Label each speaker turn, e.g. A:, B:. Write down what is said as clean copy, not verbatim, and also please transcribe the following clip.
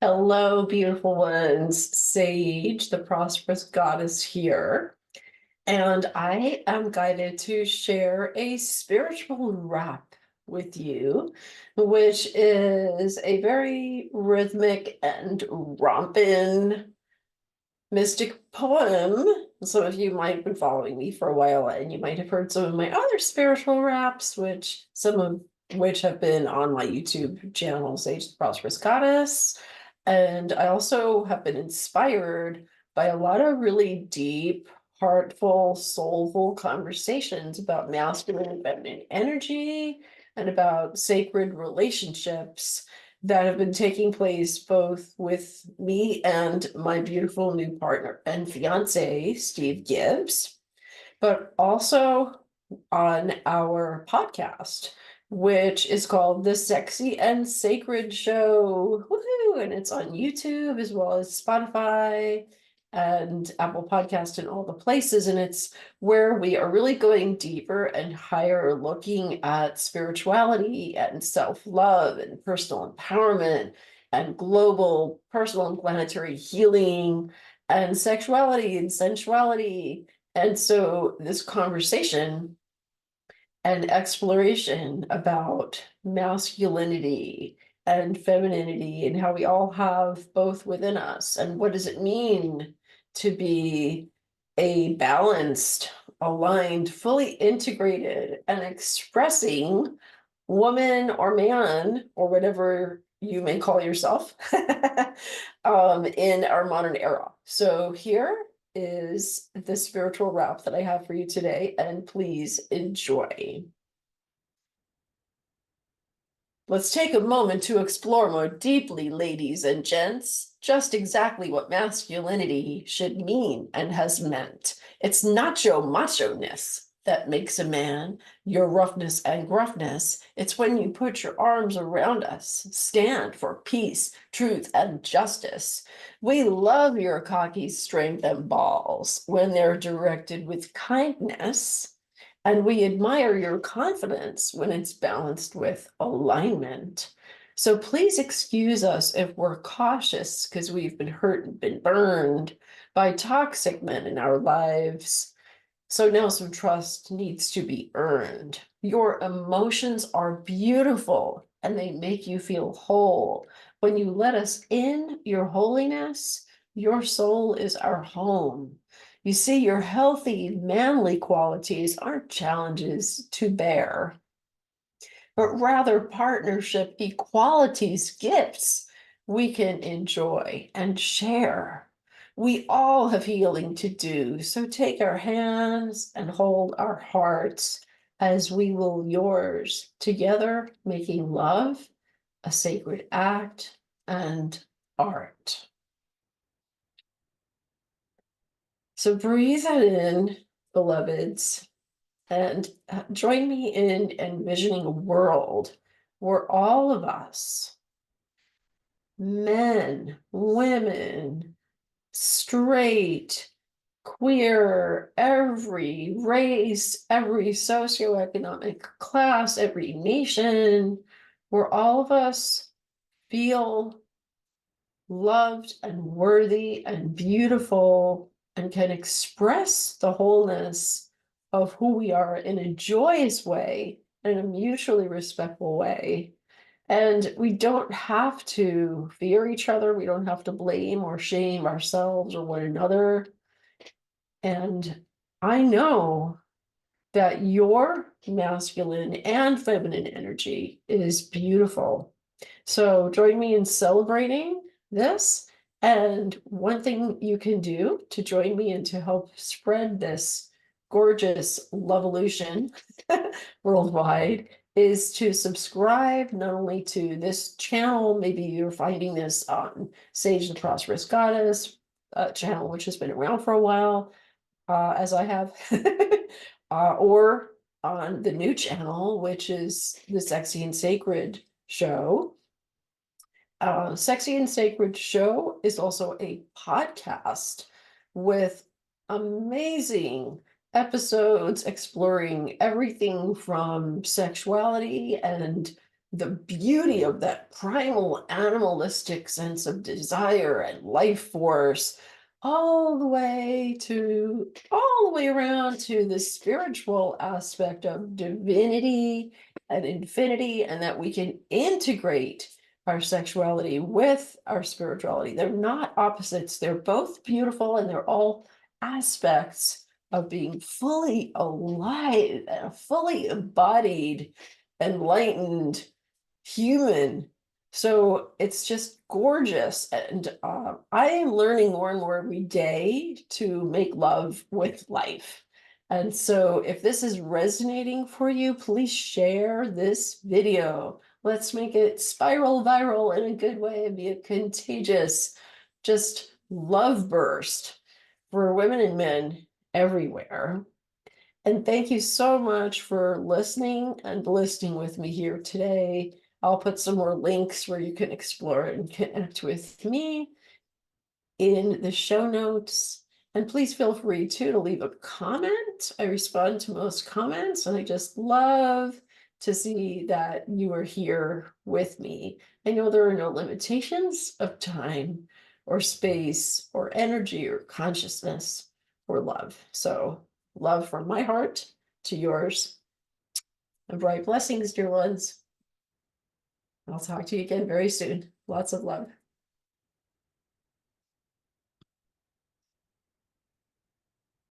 A: Hello, beautiful ones. Sage, the prosperous goddess here. And I am guided to share a spiritual rap with you, which is a very rhythmic and rompin' mystic poem. Some of you might have been following me for a while, and you might have heard some of my other spiritual raps, some of which have been on my YouTube channel, Sage the Prosperous Goddess. And I also have been inspired by a lot of really deep, heartful, soulful conversations about masculine and feminine energy and about sacred relationships that have been taking place both with me and my beautiful new partner and fiance, Steve Gibbs, but also on our podcast, which is called The Sexy and Sacred Show. Woohoo! And it's on YouTube as well as Spotify and Apple Podcast and all the places. And it's where we are really going deeper and higher, looking at spirituality and self-love and personal empowerment and global personal and planetary healing and sexuality and sensuality. And so this conversation and exploration about masculinity and femininity and how we all have both within us, and what does it mean to be a balanced, aligned, fully integrated and expressing woman or man or whatever you may call yourself in our modern era. So here is the spiritual rap that I have for you today, and please enjoy. Let's take a moment to explore more deeply, ladies and gents, just exactly what masculinity should mean and has meant. It's not your macho-ness that makes a man, your roughness and gruffness. It's when you put your arms around us, stand for peace, truth, and justice. We love your cocky strength and balls when they're directed with kindness. And we admire your confidence when it's balanced with alignment. So please excuse us if we're cautious because we've been hurt and been burned by toxic men in our lives. So now some trust needs to be earned. Your emotions are beautiful and they make you feel whole. When you let us in your holiness, your soul is our home. You see, your healthy, manly qualities aren't challenges to bear, but rather partnership equalities, gifts we can enjoy and share. We all have healing to do, so take our hands and hold our hearts as we will yours, together making love a sacred act and art. So breathe that in, beloveds, and join me in envisioning a world where all of us, men, women, straight, queer, every race, every socioeconomic class, every nation, where all of us feel loved and worthy and beautiful and can express the wholeness of who we are in a joyous way, in a mutually respectful way. And we don't have to fear each other. We don't have to blame or shame ourselves or one another. And I know that your masculine and feminine energy is beautiful. So join me in celebrating this. And one thing you can do to join me and to help spread this gorgeous Loveolution worldwide is to subscribe not only to this channel, maybe you're finding this on Sage the Prosperous Goddess channel, which has been around for a while, as I have, or on the new channel, which is the Sexy and Sacred Show. Sexy and Sacred Show is also a podcast with amazing episodes exploring everything from sexuality and the beauty of that primal animalistic sense of desire and life force, all the way around to the spiritual aspect of divinity and infinity, and that we can integrate our sexuality with our spirituality. They're not opposites, they're both beautiful, and they're all aspects of being fully alive and a fully embodied, enlightened human. So it's just gorgeous. And I am learning more and more every day to make love with life. And so if this is resonating for you, please share this video. Let's make it spiral viral in a good way and be a contagious, just love burst for women and men everywhere. And thank you so much for listening and listening with me here today. I'll put some more links where you can explore and connect with me in the show notes. And please feel free to leave a comment. I respond to most comments, and I just love to see that you are here with me. I know there are no limitations of time or space or energy or consciousness or love. So love from my heart to yours. And bright blessings, dear ones. I'll talk to you again very soon. Lots of love.